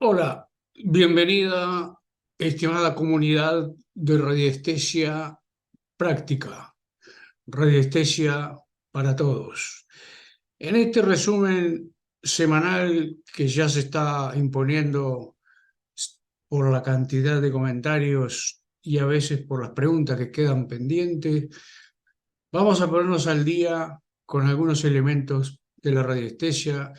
Hola, bienvenida, estimada comunidad de radiestesia práctica, radiestesia para todos. En este resumen semanal que ya se está imponiendo por la cantidad de comentarios y a veces por las preguntas que quedan pendientes, vamos a ponernos al día con algunos elementos de la radiestesia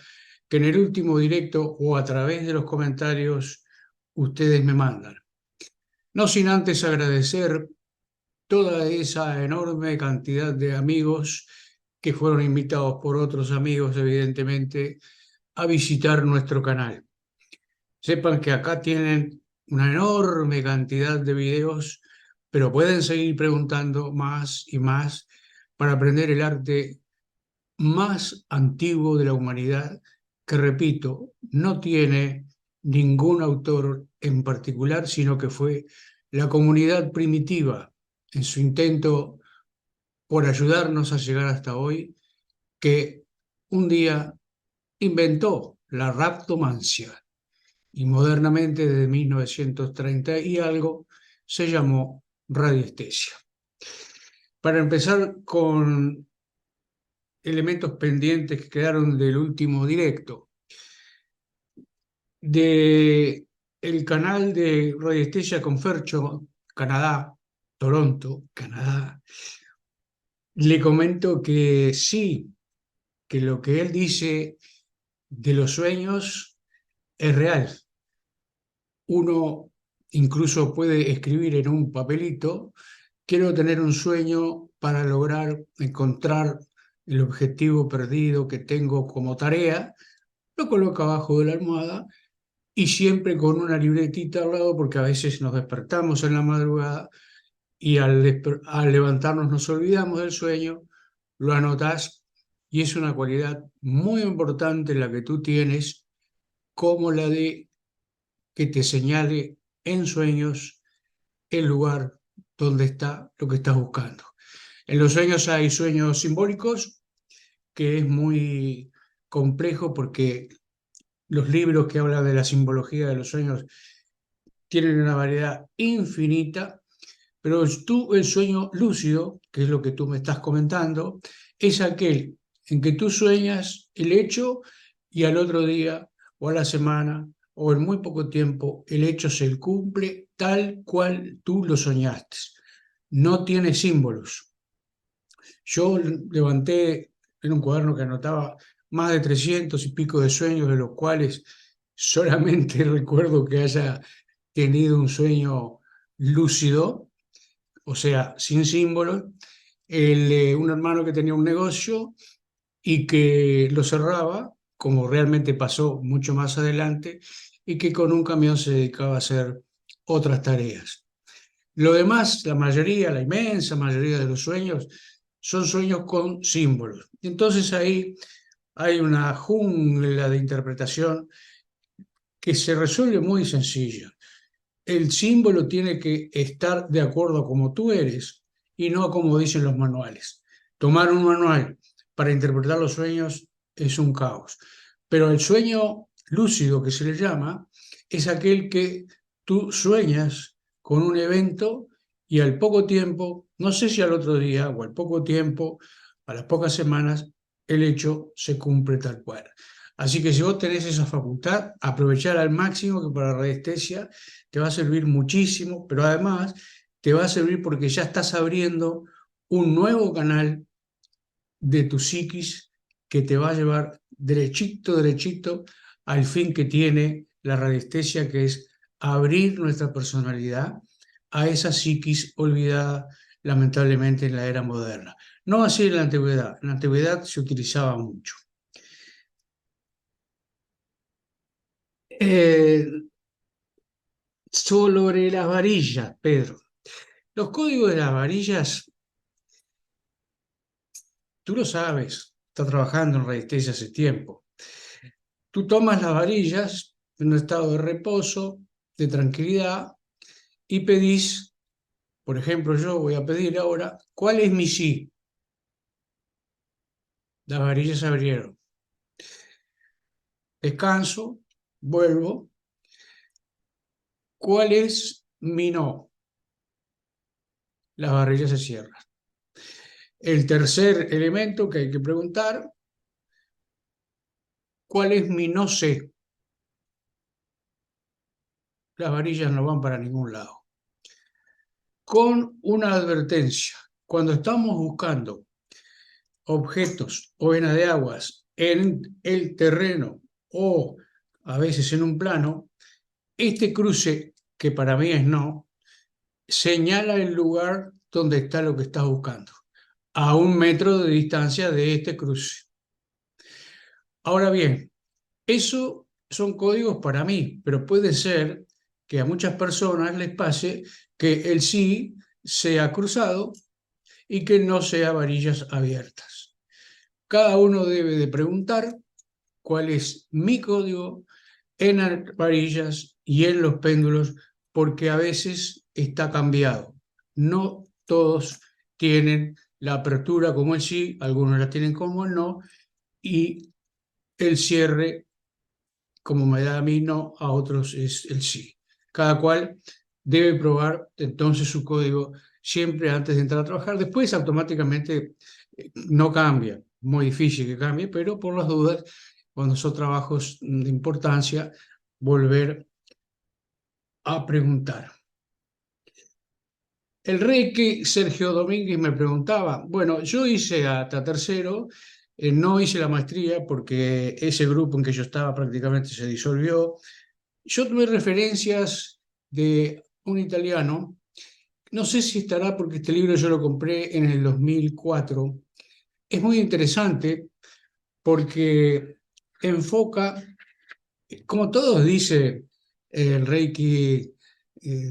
que en el último directo o a través de los comentarios ustedes me mandan. No sin antes agradecer toda esa enorme cantidad de amigos que fueron invitados por otros amigos, evidentemente, a visitar nuestro canal. Sepan que acá tienen una enorme cantidad de videos, pero pueden seguir preguntando más y más para aprender el arte más antiguo de la humanidad, que repito, no tiene ningún autor en particular, sino que fue la comunidad primitiva en su intento por ayudarnos a llegar hasta hoy, que un día inventó la raptomancia y modernamente desde 1930 y algo se llamó radiestesia. Para empezar con elementos pendientes que quedaron del último directo, de el canal de Radiestesia con Fercho, Canadá, Toronto, Canadá, le comento que sí, que lo que él dice de los sueños es real. Uno incluso puede escribir en un papelito: quiero tener un sueño para lograr encontrar el objetivo perdido que tengo como tarea, lo coloca abajo de la almohada y siempre con una libretita al lado, porque a veces nos despertamos en la madrugada y al levantarnos nos olvidamos del sueño, lo anotás, y es una cualidad muy importante la que tú tienes, como la de que te señale en sueños el lugar donde está lo que estás buscando. En los sueños hay sueños simbólicos, que es muy complejo porque los libros que hablan de la simbología de los sueños tienen una variedad infinita, pero el sueño lúcido, que es lo que tú me estás comentando, es aquel en que tú sueñas el hecho y al otro día o a la semana o en muy poco tiempo el hecho se cumple tal cual tú lo soñaste. No tiene símbolos. Yo levanté en un cuaderno que anotaba más de 300 y pico de sueños, de los cuales solamente recuerdo que haya tenido un sueño lúcido, o sea, sin símbolos. Un hermano que tenía un negocio y que lo cerraba, como realmente pasó mucho más adelante, y que con un camión se dedicaba a hacer otras tareas. Lo demás, la mayoría, la inmensa mayoría de los sueños, son sueños con símbolos. Entonces ahí hay una jungla de interpretación que se resuelve muy sencilla. El símbolo tiene que estar de acuerdo a como tú eres y no a como dicen los manuales. Tomar un manual para interpretar los sueños es un caos. Pero el sueño lúcido, que se le llama, es aquel que tú sueñas con un evento y al poco tiempo, no sé si al otro día o al poco tiempo, a las pocas semanas, el hecho se cumple tal cual. Así que si vos tenés esa facultad, aprovechar al máximo, que para radiestesia te va a servir muchísimo, pero además te va a servir porque ya estás abriendo un nuevo canal de tu psiquis que te va a llevar derechito, derechito al fin que tiene la radiestesia, que es abrir nuestra personalidad a esa psiquis olvidada lamentablemente en la era moderna. No así en la antigüedad. En la antigüedad se utilizaba mucho. Eh, Sobre las varillas, Pedro. Los códigos de las varillas, tú lo sabes, está trabajando en radiestesia hace tiempo. Tú tomas las varillas en un estado de reposo, de tranquilidad, y pedís, por ejemplo, yo voy a pedir ahora, ¿cuál es mi sí? Las varillas se abrieron. Descanso, vuelvo, ¿Cuál es mi no? Las varillas se cierran. El tercer elemento que hay que preguntar, ¿cuál es mi no sé? Las varillas no van para ningún lado. Con una advertencia, cuando estamos buscando objetos o venas de aguas en el terreno o a veces en un plano, este cruce, que para mí es no, señala el lugar donde está lo que estás buscando, a 1 metro de distancia de este cruce. Ahora bien, eso son códigos para mí, pero puede ser que a muchas personas les pase que el sí sea cruzado y que no sea varillas abiertas. Cada uno debe de preguntar cuál es mi código en las varillas y en los péndulos, porque a veces está cambiado. No todos tienen la apertura como el sí, algunos la tienen como el no, y el cierre, como me da a mí no, a otros es el sí. Cada cual debe probar entonces su código siempre antes de entrar a trabajar. Después automáticamente no cambia, muy difícil que cambie, pero por las dudas, cuando son trabajos de importancia, volver a preguntar. El Reiki, Sergio Domínguez me preguntaba, bueno, yo hice hasta tercero, no hice la maestría porque ese grupo en que yo estaba prácticamente se disolvió. Yo tuve referencias de un italiano, no sé si estará porque este libro yo lo compré en el 2004. Es muy interesante porque enfoca, como todos dice el Reiki,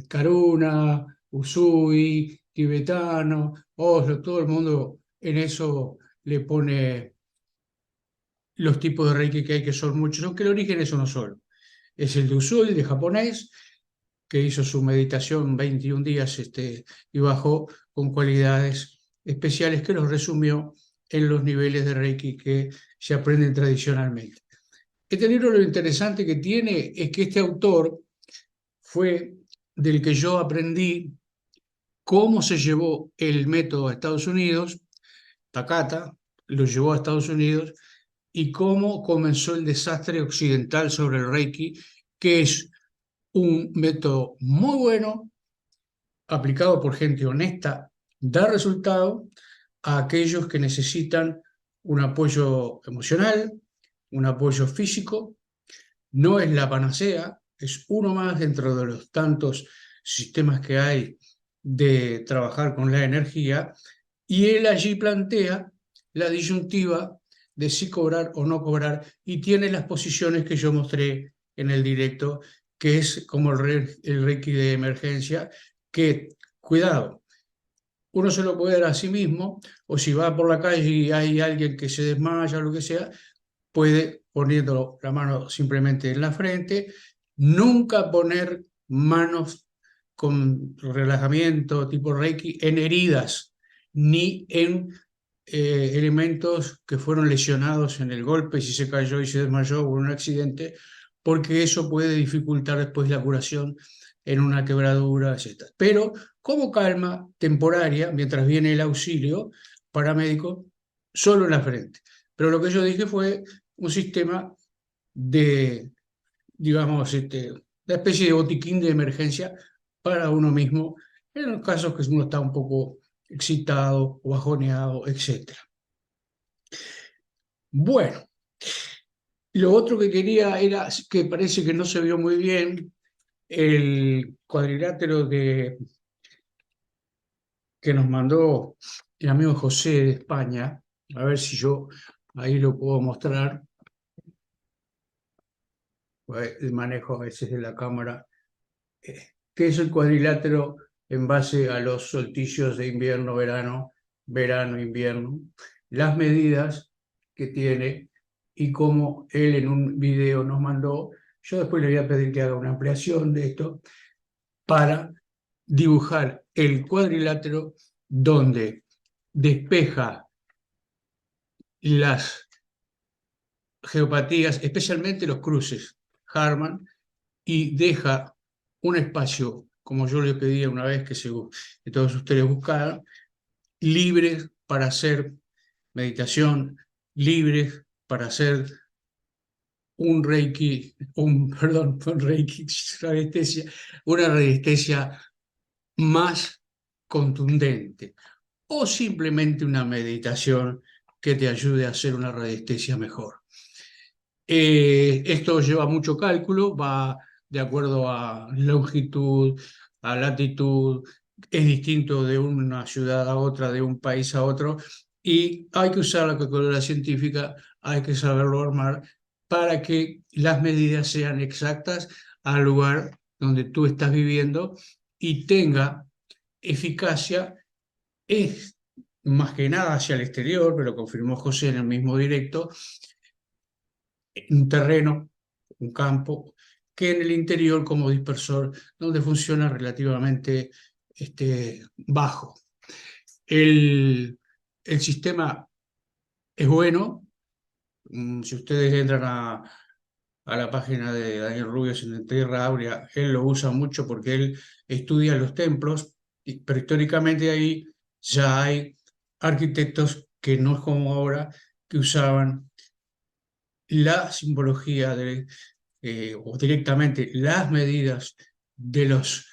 Karuna, Usui, tibetano, Oslo, todo el mundo en eso le pone los tipos de Reiki que hay, que son muchos, aunque el origen es uno solo. Es el de Usui, de japonés, que hizo su meditación 21 días y bajó con cualidades especiales que los resumió en los niveles de Reiki que se aprenden tradicionalmente. Este libro, lo interesante que tiene es que este autor fue del que yo aprendí cómo se llevó el método a Estados Unidos. Takata lo llevó a Estados Unidos, y cómo comenzó el desastre occidental sobre el Reiki, que es un método muy bueno, aplicado por gente honesta, da resultado a aquellos que necesitan un apoyo emocional, un apoyo físico. No es la panacea, es uno más dentro de los tantos sistemas que hay de trabajar con la energía, y él allí plantea la disyuntiva de si cobrar o no cobrar, y tiene las posiciones que yo mostré en el directo, que es como el Reiki de emergencia, que, cuidado, uno se lo puede dar a sí mismo, o si va por la calle y hay alguien que se desmaya o lo que sea, puede poniendo la mano simplemente en la frente. Nunca poner manos con relajamiento tipo Reiki en heridas, ni en elementos que fueron lesionados en el golpe, si se cayó y se desmayó o en un accidente, porque eso puede dificultar después la curación en una quebradura, etc. Pero como calma temporaria, mientras viene el auxilio paramédico, solo en la frente. Pero lo que yo dije fue un sistema de, digamos, una especie de botiquín de emergencia para uno mismo, en los casos que uno está un poco excitado o bajoneado, etc. Bueno, lo otro que quería era, que parece que no se vio muy bien, el cuadrilátero que nos mandó el amigo José de España. A ver si yo ahí lo puedo mostrar. El manejo a veces de la cámara, que es el cuadrilátero en base a los solsticios de invierno, verano, verano, invierno, las medidas que tiene y cómo él en un video nos mandó. Yo después le voy a pedir que haga una ampliación de esto para dibujar el cuadrilátero donde despeja las geopatías, especialmente los cruces Harman, y deja un espacio, como yo les pedía una vez que todos ustedes buscaran, libres para hacer meditación, libres para hacer un Reiki, perdón, un Reiki, radiestesia, una radiestesia más contundente o simplemente una meditación que te ayude a hacer una radiestesia mejor. Esto lleva mucho cálculo, va de acuerdo a longitud, a latitud, es distinto de una ciudad a otra, de un país a otro, y hay que usar la calculadora científica, hay que saberlo armar para que las medidas sean exactas al lugar donde tú estás viviendo y tenga eficacia. Es más que nada hacia el exterior, pero confirmó José en el mismo directo, un terreno, un campo, que en el interior como dispersor, donde funciona relativamente bajo. El, el sistema es bueno. Si ustedes entran a la página de Daniel Rubio en Tierra Áurea, él lo usa mucho porque él estudia los templos, pero históricamente ahí ya hay arquitectos que no es como ahora, que usaban la simbología o directamente las medidas de los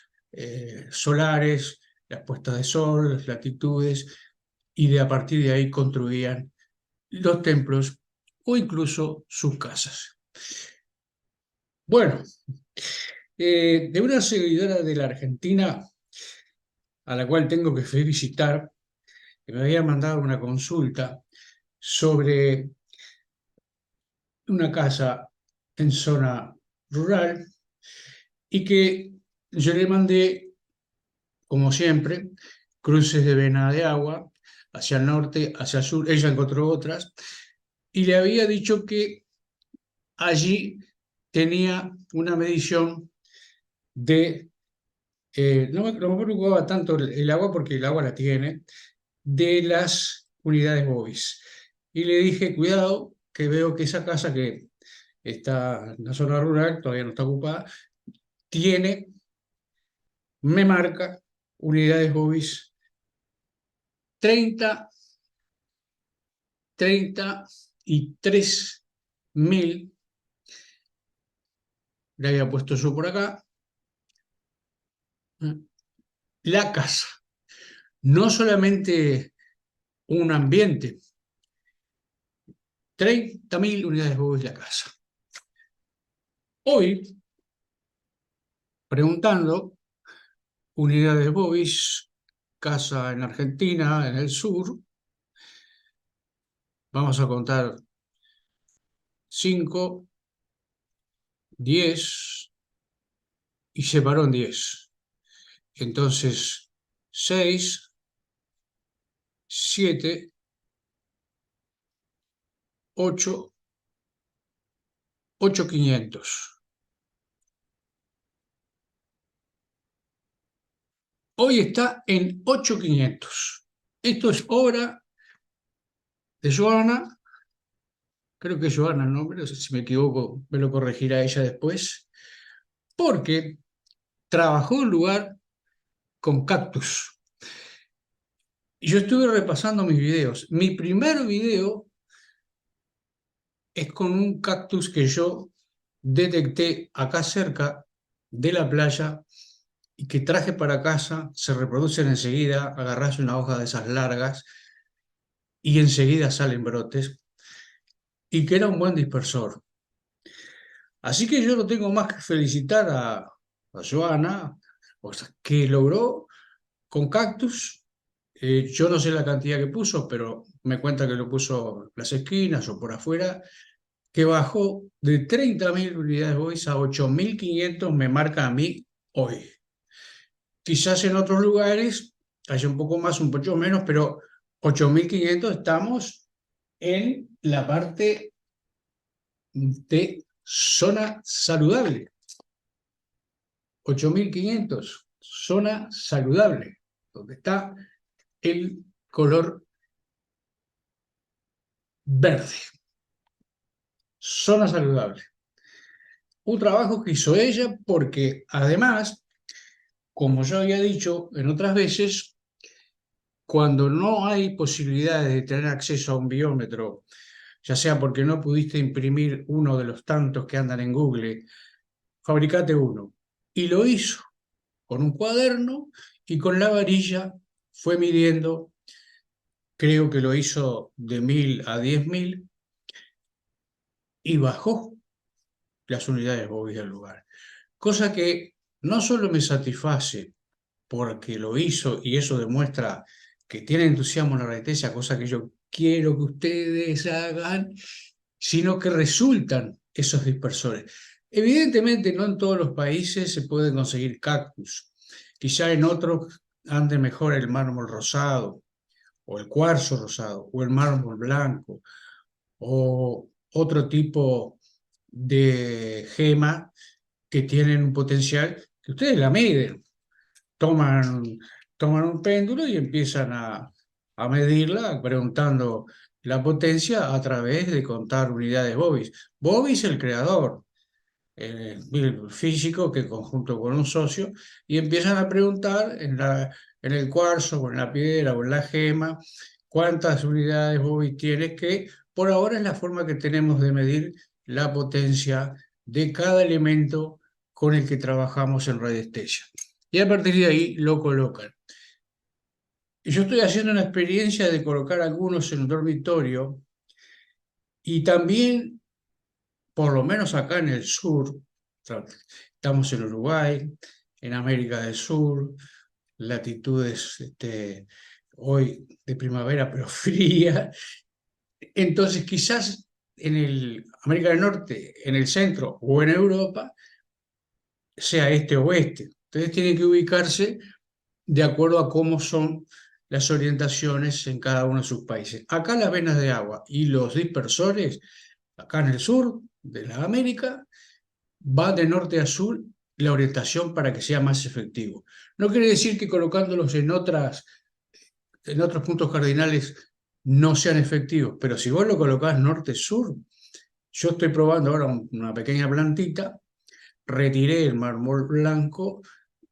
solares, las puestas de sol, las latitudes, y de a partir de ahí construían los templos o incluso sus casas. Bueno, de una seguidora de la Argentina, a la cual tengo que felicitar, que me había mandado una consulta sobre una casa en zona rural y que yo le mandé, como siempre, cruces de vena de agua hacia el norte, hacia el sur. Ella encontró otras y le había dicho que allí tenía una medición de, no me preocupaba tanto el agua porque el agua la tiene, de las unidades Bovis. Y le dije, cuidado, que veo que esa casa que está en la zona rural, todavía no está ocupada, tiene, me marca unidades Bovis 30, 33.000, le había puesto yo por acá, la casa. No solamente un ambiente, 30.000 unidades Bovis la casa. Hoy, preguntando, unidades Bovis, casa en Argentina, en el sur, vamos a contar 5, 10 y se paró en 10. Entonces, 6, 7, 8, 8.500. Hoy está en 8.500. Esto es obra de Joana, creo que es Joana el nombre, no sé si me equivoco, me lo corregirá ella después, porque trabajó en lugar con cactus. Y yo estuve repasando mis videos. Mi primer video es con un cactus que yo detecté acá cerca de la playa y que traje para casa, se reproducen enseguida, agarrás una hoja de esas largas y enseguida salen brotes, y que era un buen dispersor. Así que yo no tengo más que felicitar a Joana, o sea, que logró con cactus. Yo no sé la cantidad que puso, pero me cuenta que lo puso en las esquinas o por afuera, que bajó de 30.000 unidades hoy a 8.500, me marca a mí hoy. Quizás en otros lugares haya un poco más, un poco menos, pero 8.500 estamos en la parte de zona saludable. 8.500, zona saludable, donde está el color verde. Zona saludable. Un trabajo que hizo ella porque además, como yo había dicho en otras veces, cuando no hay posibilidades de tener acceso a un biómetro, ya sea porque no pudiste imprimir uno de los tantos que andan en Google, fabricate uno. Y lo hizo con un cuaderno y con la varilla fue midiendo, creo que lo hizo de 1000 a 10.000 y bajó las unidades Bobby del lugar. Cosa que no solo me satisface porque lo hizo y eso demuestra que tiene entusiasmo en la resistencia, cosa que yo quiero que ustedes hagan, sino que resultan esos dispersores. Evidentemente no en todos los países se pueden conseguir cactus, quizá en otros ande mejor el mármol rosado o el cuarzo rosado o el mármol blanco o otro tipo de gema que tienen un potencial que ustedes la miden, toman, toman un péndulo y empiezan a medirla preguntando la potencia a través de contar unidades Bobis. Bobis el creador, el físico que conjunto con un socio, y empiezan a preguntar en el cuarzo, o en la piedra, o en la gema, cuántas unidades Bobis tienes, que por ahora es la forma que tenemos de medir la potencia de cada elemento con el que trabajamos en radiestesia. Y a partir de ahí lo colocan. Y yo estoy haciendo una experiencia de colocar algunos en el dormitorio y también, por lo menos acá en el sur, estamos en Uruguay, en América del Sur, latitudes hoy de primavera pero fría, entonces quizás en el América del Norte, en el centro o en Europa sea este o oeste. Entonces tienen que ubicarse de acuerdo a cómo son las orientaciones en cada uno de sus países. Acá las venas de agua y los dispersores, acá en el sur de la América, va de norte a sur la orientación para que sea más efectivo. No quiere decir que colocándolos en otros puntos cardinales no sean efectivos, pero si vos lo colocás norte-sur, yo estoy probando ahora una pequeña plantita, retiré el mármol blanco,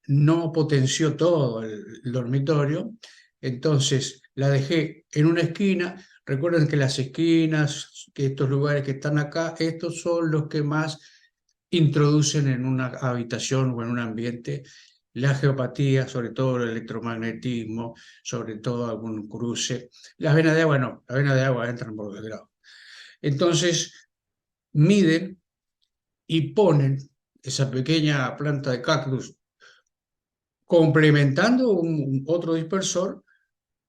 no potenció todo el dormitorio, entonces la dejé en una esquina. Recuerden que las esquinas, que estos lugares que están acá, estos son los que más introducen en una habitación o en un ambiente la geopatía, sobre todo el electromagnetismo, sobre todo algún cruce. Las venas de agua no, las venas de agua entran por los lados. Entonces, miden y ponen esa pequeña planta de cactus complementando otro dispersor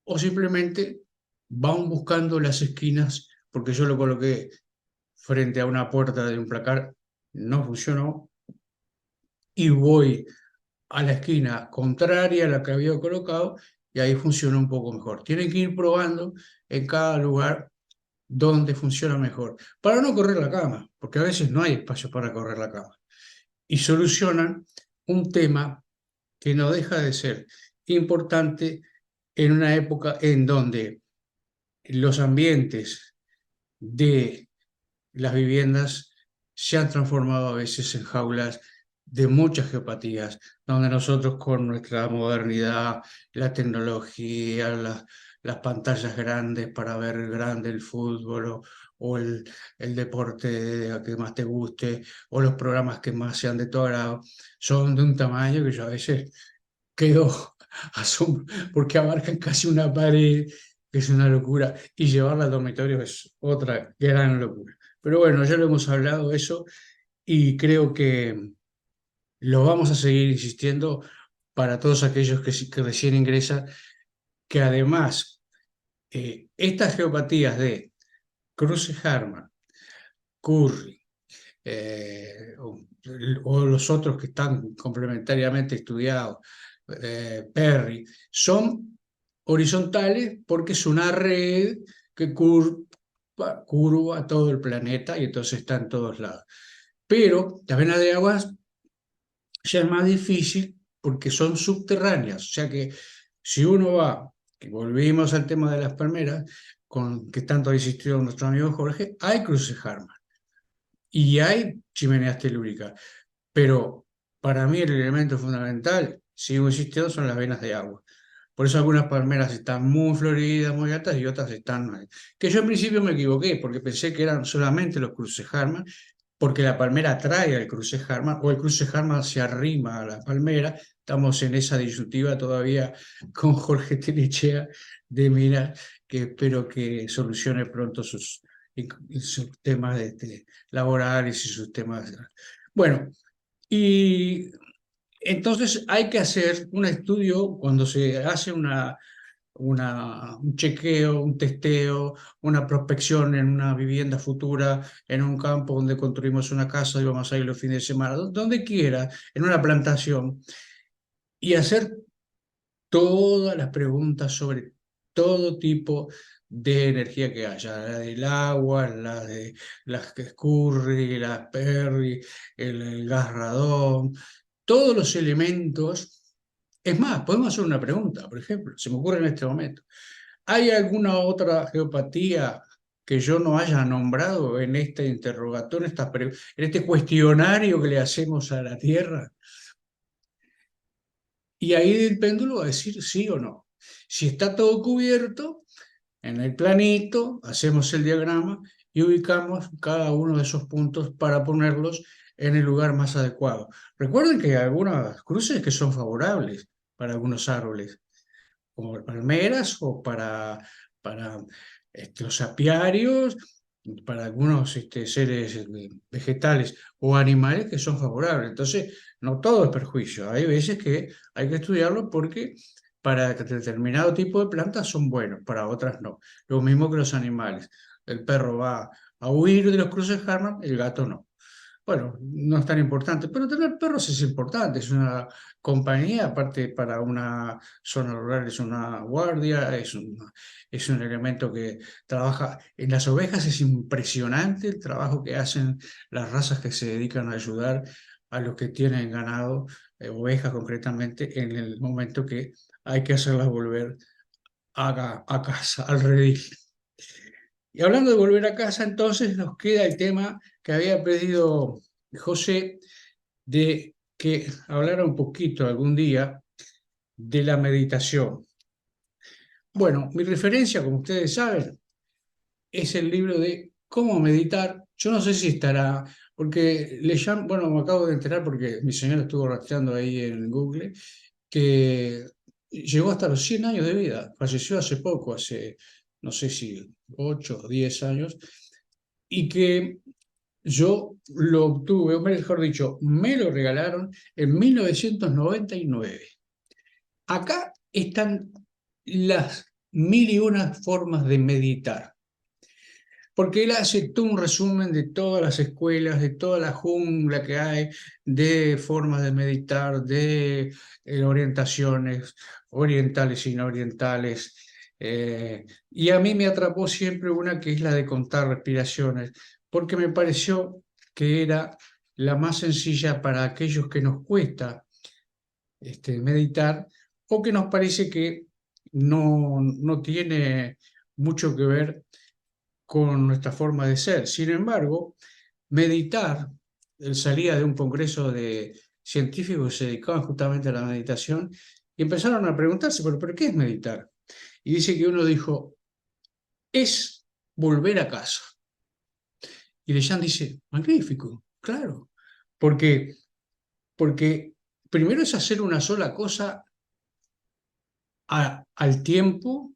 o simplemente van buscando las esquinas, porque yo lo coloqué frente a una puerta de un placar, no funcionó, y voy a la esquina contraria a la que había colocado y ahí funciona un poco mejor. Tienen que ir probando en cada lugar donde funciona mejor, para no correr la cama, porque a veces no hay espacio para correr la cama. Y solucionan un tema que no deja de ser importante en una época en donde los ambientes de las viviendas se han transformado a veces en jaulas de muchas geopatías, donde nosotros con nuestra modernidad, la tecnología, las pantallas grandes para ver grande el fútbol o el deporte que más te guste o los programas que más sean de tu agrado, son de un tamaño que yo a veces quedo asombrado porque abarcan casi una pared, que es una locura, y llevarla al dormitorio es otra gran locura. Pero bueno, ya lo hemos hablado eso y creo que lo vamos a seguir insistiendo para todos aquellos que recién ingresan, que además estas geopatías de Cruce-Harman, Curry, o los otros que están complementariamente estudiados, Perry, son horizontales porque es una red que curva todo el planeta y entonces está en todos lados. Pero las venas de aguas ya es más difícil porque son subterráneas, o sea que si uno va, que volvimos al tema de las palmeras, con que tanto ha insistido nuestro amigo Jorge, hay cruces Harman. y hay chimeneas telúricas, pero para mí el elemento fundamental, sigo insistiendo, son las venas de agua. Por eso algunas palmeras están muy floridas, muy altas, y otras están... Que yo en principio me equivoqué, porque pensé que eran solamente los crucejarmas, porque la palmera atrae al crucejarma, o el crucejarma se arrima a la palmera. Estamos en esa disyuntiva todavía con Jorge Tenechea de Mira, que espero que solucione pronto sus temas laborales y sus temas... Bueno, y entonces hay que hacer un estudio cuando se hace un chequeo, un testeo, una prospección en una vivienda futura, en un campo donde construimos una casa y vamos a ir los fines de semana, donde quiera, en una plantación, y hacer todas las preguntas sobre todo tipo de energía que haya, la del agua, la de las que escurre, la perri, el gas radón, todos los elementos. Es más, podemos hacer una pregunta, por ejemplo, se me ocurre en este momento. ¿Hay alguna otra geopatía que yo no haya nombrado en este interrogatorio, en este cuestionario que le hacemos a la Tierra? Y ahí el péndulo va a decir sí o no. Si está todo cubierto, en el planito, hacemos el diagrama y ubicamos cada uno de esos puntos para ponerlos en el lugar más adecuado. Recuerden que hay algunas cruces que son favorables para algunos árboles, como palmeras o para los apiarios, para algunos seres vegetales o animales que son favorables. Entonces, no todo es perjuicio. Hay veces que hay que estudiarlo porque para determinado tipo de plantas son buenos, para otras no. Lo mismo que los animales. El perro va a huir de los cruces Harman, el gato no. Bueno, no es tan importante, pero tener perros es importante, es una compañía, aparte para una zona rural es una guardia, es un elemento que trabaja. En las ovejas es impresionante el trabajo que hacen las razas que se dedican a ayudar a los que tienen ganado, ovejas concretamente, en el momento que hay que hacerlas volver a casa, al redil. Y hablando de volver a casa, entonces nos queda el tema que había pedido José, de que hablara un poquito algún día de la meditación. Bueno, mi referencia, como ustedes saben, es el libro de Cómo meditar. Yo no sé si estará, porque le llaman, bueno, me acabo de enterar porque mi señora estuvo rastreando ahí en Google, que llegó hasta los 100 años de vida, falleció hace poco, hace no sé si 8 o 10 años, y que yo lo obtuve, o mejor dicho, me lo regalaron en 1999. Acá están las mil y una formas de meditar, porque él hace todo un resumen de todas las escuelas, de toda la jungla que hay, de formas de meditar, de orientaciones orientales y no orientales. Y a mí me atrapó siempre una que es la de contar respiraciones, porque me pareció que era la más sencilla para aquellos que nos cuesta meditar, o que nos parece que no tiene mucho que ver con nuestra forma de ser. Sin embargo, meditar, él salía de un congreso de científicos que se dedicaban justamente a la meditación y empezaron a preguntarse, ¿pero qué es meditar? Y dice que uno dijo, es volver a casa. Y Dejan dice, magnífico, claro, porque, porque primero es hacer una sola cosa al tiempo,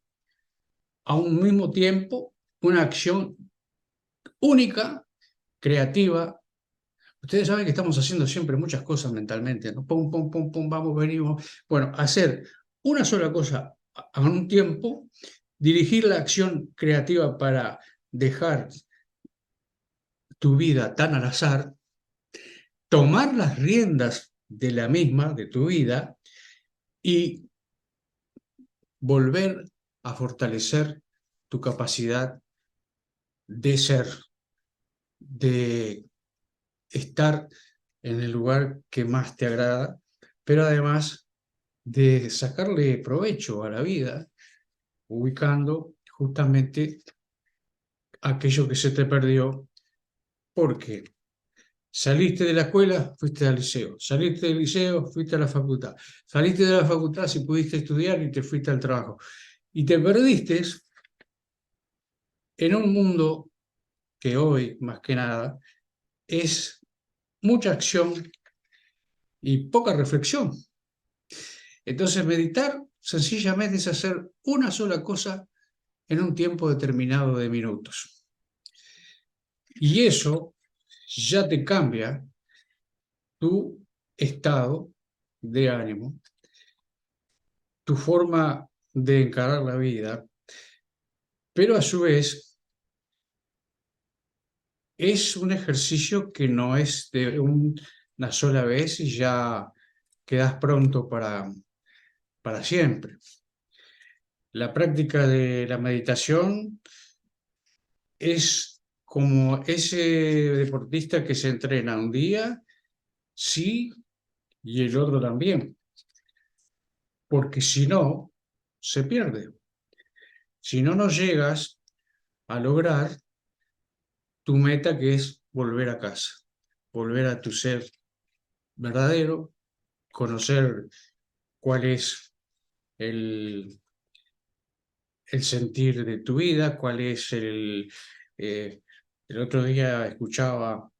a un mismo tiempo, una acción única, creativa. Ustedes saben que estamos haciendo siempre muchas cosas mentalmente, ¿no? Pum, pum, pum, pum, vamos, venimos. Bueno, hacer una sola cosa a un tiempo, dirigir la acción creativa para dejar tu vida tan al azar, tomar las riendas de la misma, de tu vida, y volver a fortalecer tu capacidad de ser, de estar en el lugar que más te agrada, pero además de sacarle provecho a la vida, ubicando justamente aquello que se te perdió. ¿Por qué? Saliste de la escuela, fuiste al liceo. Saliste del liceo, fuiste a la facultad. Saliste de la facultad si pudiste estudiar y te fuiste al trabajo. Y te perdiste en un mundo que hoy, más que nada, es mucha acción y poca reflexión. Entonces, meditar sencillamente es hacer una sola cosa en un tiempo determinado de minutos. Y eso ya te cambia tu estado de ánimo, tu forma de encarar la vida, pero a su vez es un ejercicio que no es de una sola vez y ya quedas pronto para siempre. La práctica de la meditación es como ese deportista que se entrena un día, sí, y el otro también, porque si no, se pierde. Si no, no llegas a lograr tu meta, que es volver a casa, volver a tu ser verdadero, conocer cuál es el, el sentir de tu vida, cuál es eh, el otro día escuchaba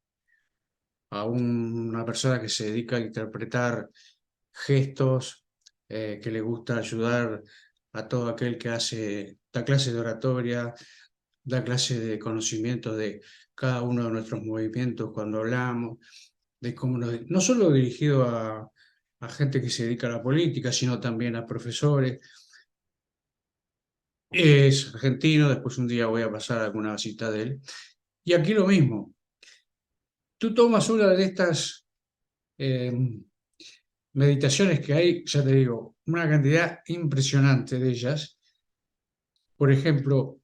a una persona que se dedica a interpretar gestos, que le gusta ayudar a todo aquel que da clase de oratoria, da clase de conocimiento de cada uno de nuestros movimientos cuando hablamos, de cómo no solo dirigido a gente que se dedica a la política, sino también a profesores. Es argentino, después un día voy a pasar alguna cita de él. Y aquí lo mismo, tú tomas una de estas eh, meditaciones que hay, ya te digo, una cantidad impresionante de ellas. Por ejemplo,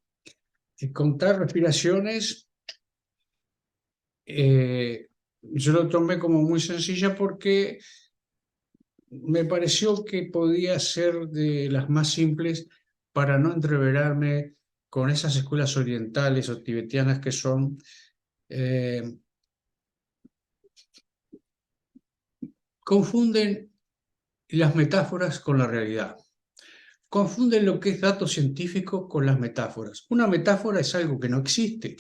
contar respiraciones, yo lo tomé como muy sencilla porque me pareció que podía ser de las más simples para no entreverarme con esas escuelas orientales o tibetanas que son, eh, confunden las metáforas con la realidad. Confunden lo que es dato científico con las metáforas. Una metáfora es algo que no existe,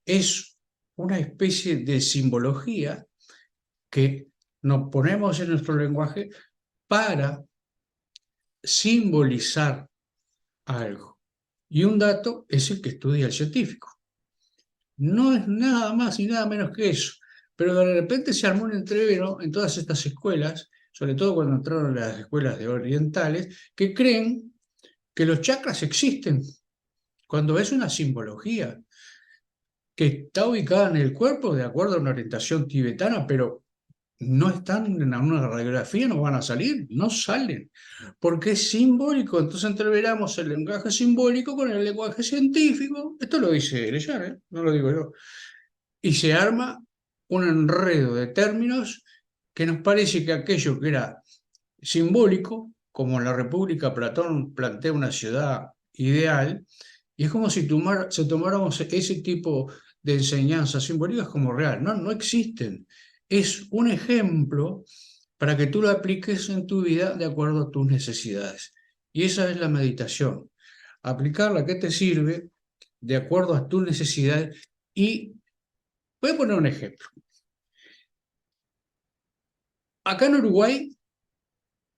es una especie de simbología que nos ponemos en nuestro lenguaje para simbolizar algo. Y un dato es el que estudia el científico. No es nada más y nada menos que eso. Pero de repente se armó un entrevero en todas estas escuelas, sobre todo cuando entraron las escuelas de orientales, que creen que los chakras existen, cuando es una simbología que está ubicada en el cuerpo de acuerdo a una orientación tibetana, pero no están en una radiografía, no van a salir, no salen, porque es simbólico. Entonces entreveramos el lenguaje simbólico con el lenguaje científico. Esto lo dice Leyar, ¿eh? No lo digo yo. Y se arma un enredo de términos que nos parece que aquello que era simbólico, como en la República Platón plantea una ciudad ideal, y es como si tomáramos ese tipo de enseñanzas simbólicas como real. No, no existen. Es un ejemplo para que tú lo apliques en tu vida de acuerdo a tus necesidades. Y esa es la meditación. Aplicarla que te sirve de acuerdo a tus necesidades. Y voy a poner un ejemplo. Acá en Uruguay,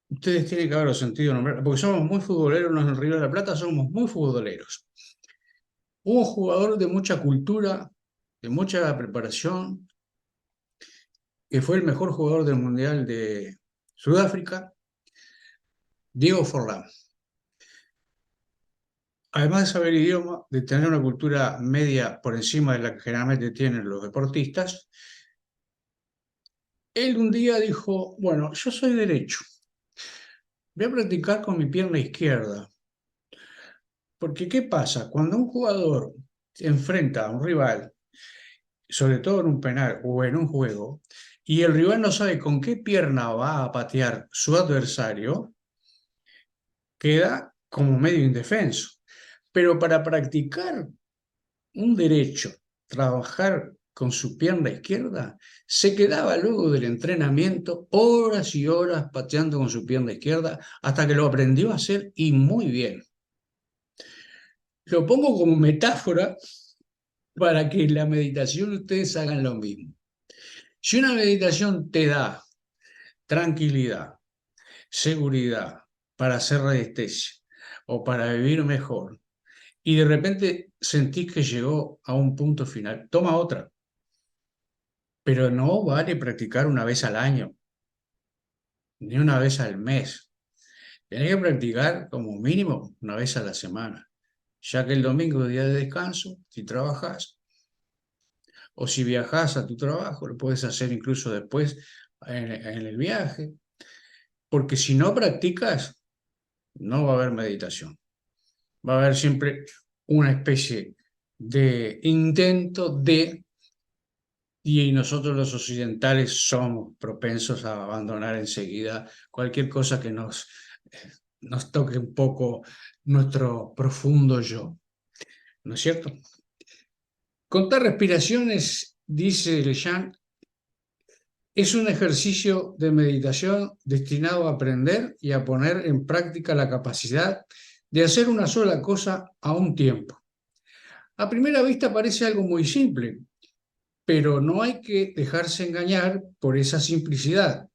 ustedes tienen que haberlo sentido nombrar, porque somos muy futboleros, en el Río de la Plata somos muy futboleros. Un jugador de mucha cultura, de mucha preparación, que fue el mejor jugador del Mundial de Sudáfrica, Diego Forlán. Además de saber idioma, de tener una cultura media por encima de la que generalmente tienen los deportistas, él un día dijo, bueno, yo soy derecho, voy a practicar con mi pierna izquierda. Porque ¿qué pasa? Cuando un jugador se enfrenta a un rival, sobre todo en un penal o en un juego, y el rival no sabe con qué pierna va a patear su adversario, queda como medio indefenso. Pero para practicar un derecho, trabajar con su pierna izquierda, se quedaba luego del entrenamiento horas y horas pateando con su pierna izquierda hasta que lo aprendió a hacer y muy bien. Lo pongo como metáfora para que en la meditación ustedes hagan lo mismo. Si una meditación te da tranquilidad, seguridad para hacer resistencia o para vivir mejor, y de repente sentís que llegó a un punto final, toma otra. Pero no vale practicar una vez al año, ni una vez al mes. Tenés que practicar como mínimo una vez a la semana, ya que el domingo es día de descanso, si trabajas, o si viajas a tu trabajo, lo puedes hacer incluso después en el viaje, porque si no practicas, no va a haber meditación. Va a haber siempre una especie de intento de, y nosotros los occidentales somos propensos a abandonar enseguida cualquier cosa que nos toque un poco nuestro profundo yo, ¿no es cierto? Contar respiraciones, dice Lejean, es un ejercicio de meditación destinado a aprender y a poner en práctica la capacidad de hacer una sola cosa a un tiempo. A primera vista parece algo muy simple, pero no hay que dejarse engañar por esa simplicidad.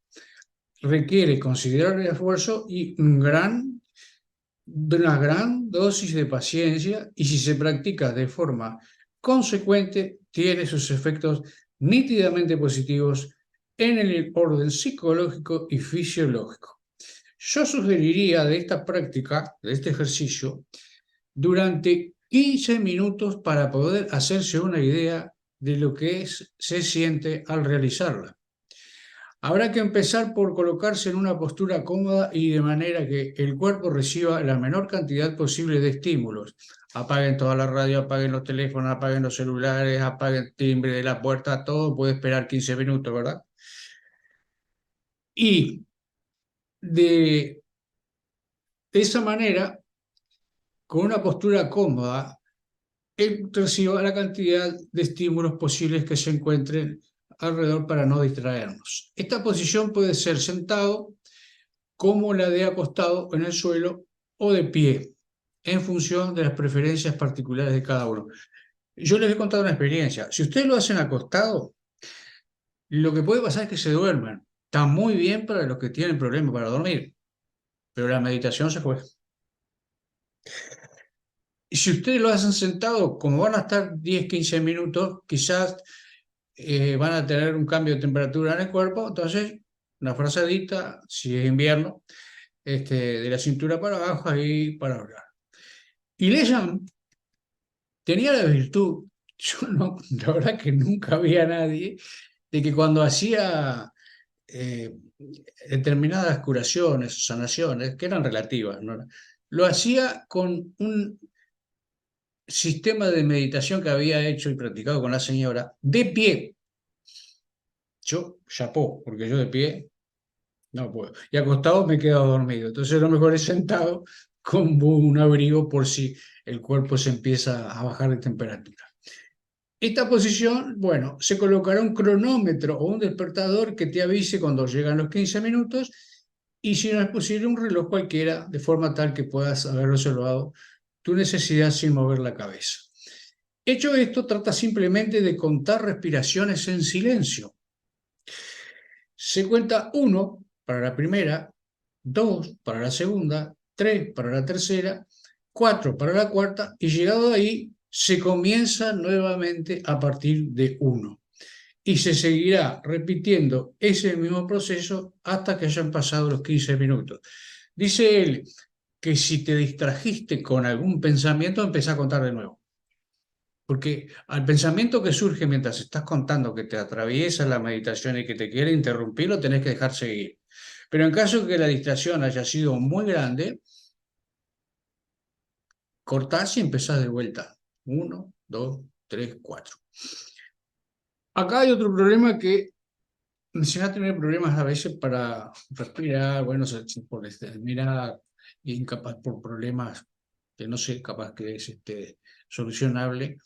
Requiere considerable esfuerzo y una gran dosis de paciencia, y si se practica de forma consecuente, tiene sus efectos nítidamente positivos en el orden psicológico y fisiológico. Yo sugeriría de esta práctica, de este ejercicio, durante 15 minutos para poder hacerse una idea de lo que se siente al realizarla. Habrá que empezar por colocarse en una postura cómoda y de manera que el cuerpo reciba la menor cantidad posible de estímulos. Apaguen toda la radio, apaguen los teléfonos, apaguen los celulares, apaguen el timbre de la puerta, todo puede esperar 15 minutos, ¿verdad? Y de esa manera, con una postura cómoda, él reciba la cantidad de estímulos posibles que se encuentren alrededor para no distraernos. Esta posición puede ser sentado, como la de acostado en el suelo o de pie, en función de las preferencias particulares de cada uno. Yo les he contado una experiencia. Si ustedes lo hacen acostado, lo que puede pasar es que se duerman. Está muy bien para los que tienen problemas para dormir, pero la meditación se fue. Y si ustedes lo hacen sentado, como van a estar 10, 15 minutos, quizás van a tener un cambio de temperatura en el cuerpo, entonces una frazadita, si es invierno, de la cintura para abajo y para hablar. Y Lejan tenía la virtud, yo no, la verdad que nunca vi a nadie, de que cuando hacía determinadas curaciones, sanaciones, que eran relativas, ¿no? Lo hacía con un sistema de meditación que había hecho y practicado con la señora, de pie. Yo, chapó, porque yo de pie no puedo. Y acostado me he quedado dormido. Entonces lo mejor es sentado con un abrigo por si el cuerpo se empieza a bajar de temperatura. Esta posición, bueno, se colocará un cronómetro o un despertador que te avise cuando llegan los 15 minutos, y si no es posible un reloj cualquiera, de forma tal que puedas haber resolvido tu necesidad sin mover la cabeza. Hecho esto, trata simplemente de contar respiraciones en silencio. Se cuenta 1 para la primera, 2 para la segunda, 3 para la tercera, 4 para la cuarta, y llegado ahí se comienza nuevamente a partir de 1. Y se seguirá repitiendo ese mismo proceso hasta que hayan pasado los 15 minutos. Dice él que si te distrajiste con algún pensamiento, empezá a contar de nuevo. Porque al pensamiento que surge mientras estás contando, que te atraviesa la meditación y que te quiere interrumpir, lo tenés que dejar seguir. Pero en caso de que la distracción haya sido muy grande, cortás y empezás de vuelta. 1, 2, 3, 4. Acá hay otro problema, que se va a tener problemas a veces para respirar, bueno, por mirar, incapaz por problemas que no sé, capaz que es solucionable.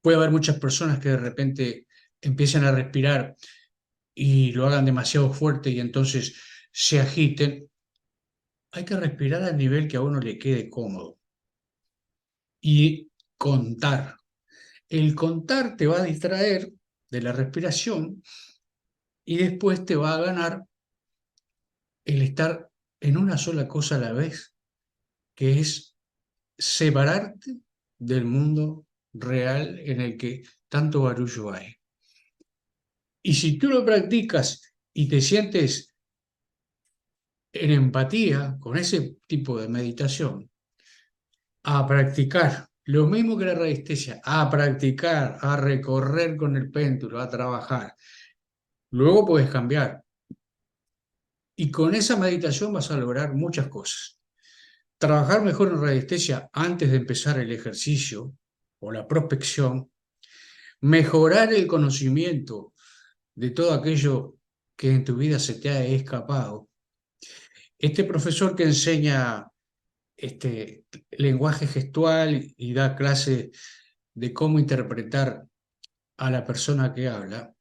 Puede haber muchas personas que de repente empiecen a respirar y lo hagan demasiado fuerte y entonces se agiten. Hay que respirar al nivel que a uno le quede cómodo y contar. El contar te va a distraer de la respiración y después te va a ganar el estar en una sola cosa a la vez, que es separarte del mundo real en el que tanto barullo hay. Y si tú lo practicas y te sientes en empatía con ese tipo de meditación, a practicar, lo mismo que la radiestesia, a practicar, a recorrer con el péndulo, a trabajar. Luego puedes cambiar. Y con esa meditación vas a lograr muchas cosas. Trabajar mejor en radiestesia antes de empezar el ejercicio o la prospección, mejorar el conocimiento de todo aquello que en tu vida se te ha escapado. Este profesor que enseña lenguaje gestual y da clase de cómo interpretar a la persona que habla,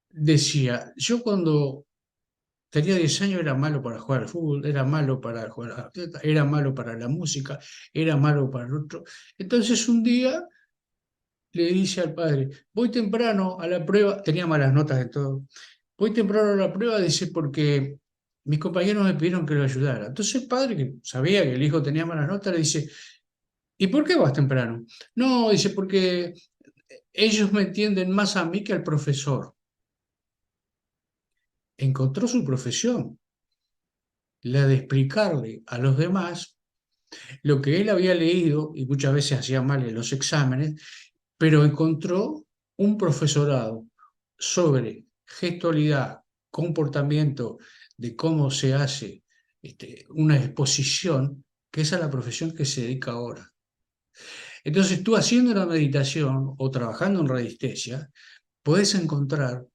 decía, yo cuando tenía 10 años era malo para jugar al fútbol, era malo para jugar a la pelota, era malo para la música, era malo para el otro. Entonces un día le dice al padre, voy temprano a la prueba, tenía malas notas de todo, voy temprano a la prueba, dice, porque mis compañeros me pidieron que lo ayudara. Entonces el padre, que sabía que el hijo tenía malas notas, le dice, ¿y por qué vas temprano? No, dice, porque ellos me entienden más a mí que al profesor. Encontró su profesión, la de explicarle a los demás lo que él había leído, y muchas veces hacía mal en los exámenes, pero encontró un profesorado sobre gestualidad, comportamiento, de cómo se hace una exposición, que esa es la profesión que se dedica ahora. Entonces tú haciendo la meditación o trabajando en radiestesia, puedes encontrar,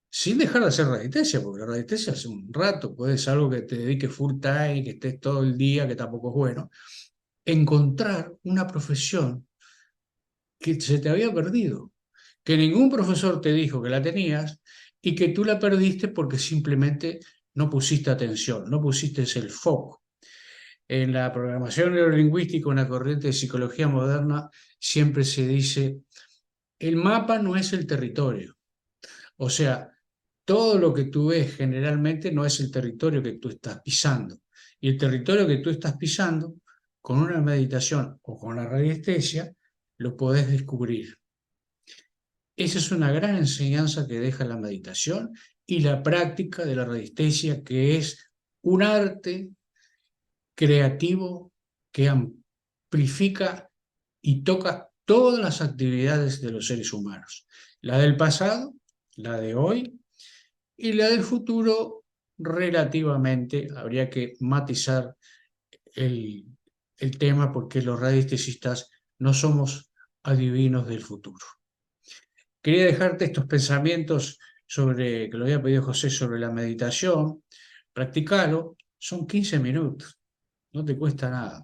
sin dejar de hacer radiestesia, porque la radiestesia hace un rato, puedes algo que te dedique full time, que estés todo el día, que tampoco es bueno, encontrar una profesión que se te había perdido, que ningún profesor te dijo que la tenías y que tú la perdiste porque simplemente no pusiste atención, no pusiste el foco. En la programación neurolingüística, una corriente de psicología moderna, siempre se dice, el mapa no es el territorio. O sea, todo lo que tú ves generalmente no es el territorio que tú estás pisando. Y el territorio que tú estás pisando, con una meditación o con la radiestesia, lo podés descubrir. Esa es una gran enseñanza que deja la meditación y la práctica de la radiestesia, que es un arte creativo que amplifica y toca todas las actividades de los seres humanos. La del pasado, la de hoy y la del futuro relativamente. Habría que matizar el, el tema porque los radiestesistas no somos adivinos del futuro. Quería dejarte estos pensamientos sobre, que lo había pedido José, sobre la meditación. Practicalo, son 15 minutos, no te cuesta nada.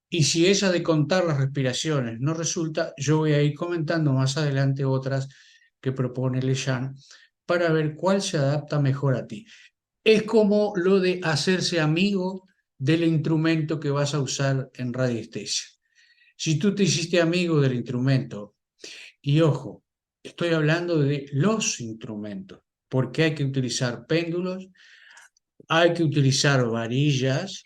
Y si esa de contar las respiraciones no resulta, yo voy a ir comentando más adelante otras que propone Lejean para ver cuál se adapta mejor a ti. Es como lo de hacerse amigo del instrumento que vas a usar en radiestesia. Si tú te hiciste amigo del instrumento, y ojo, estoy hablando de los instrumentos, porque hay que utilizar péndulos, hay que utilizar varillas,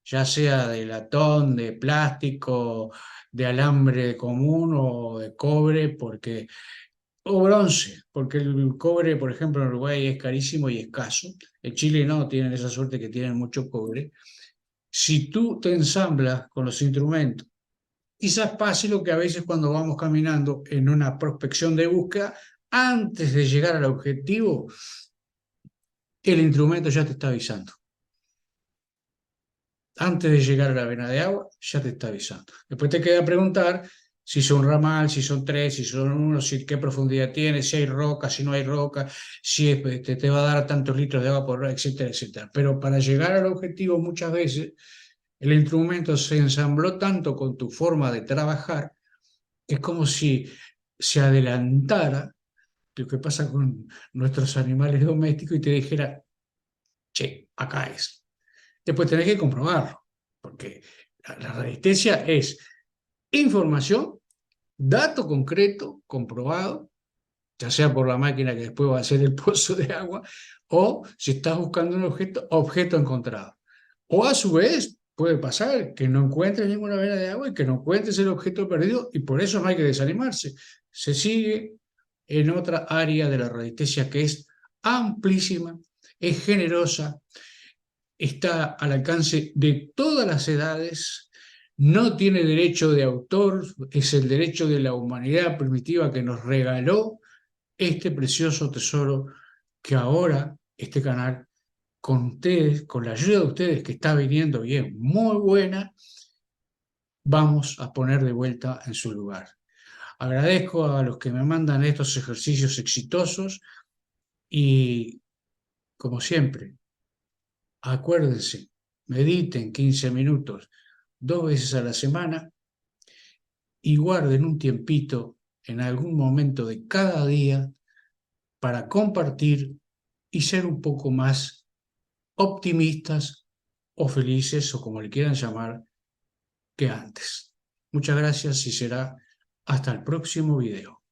ya sea de latón, de plástico, de alambre común o de cobre, porque, o bronce, porque el cobre, por ejemplo, en Uruguay es carísimo y escaso. En Chile no, tienen esa suerte que tienen mucho cobre. Si tú te ensamblas con los instrumentos, quizás pase lo que a veces cuando vamos caminando en una prospección de búsqueda, antes de llegar al objetivo, el instrumento ya te está avisando. Antes de llegar a la vena de agua, ya te está avisando. Después te queda preguntar si son ramal, si son tres, si son uno, si qué profundidad tiene, si hay roca, si no hay roca, si te va a dar tantos litros de agua por hora, etcétera, etcétera. Pero para llegar al objetivo muchas veces el instrumento se ensambló tanto con tu forma de trabajar Es como si se adelantara lo que pasa con nuestros animales domésticos y te dijera, che, acá es. Después tenés que comprobarlo, porque la resistencia es información, dato concreto, comprobado, ya sea por la máquina que después va a hacer el pozo de agua, o si estás buscando un objeto, objeto encontrado. O a su vez, puede pasar que no encuentres ninguna vena de agua y que no encuentres el objeto perdido, y por eso no hay que desanimarse. Se sigue en otra área de la radiestesia que es amplísima, es generosa, está al alcance de todas las edades, no tiene derecho de autor, es el derecho de la humanidad primitiva que nos regaló este precioso tesoro que ahora este canal, con ustedes, con la ayuda de ustedes que está viniendo bien, muy buena, vamos a poner de vuelta en su lugar. Agradezco a los que me mandan estos ejercicios exitosos y, como siempre, acuérdense, mediten 15 minutos 2 veces a la semana y guarden un tiempito en algún momento de cada día para compartir y ser un poco más optimistas o felices o como le quieran llamar que antes. Muchas gracias y será hasta el próximo video.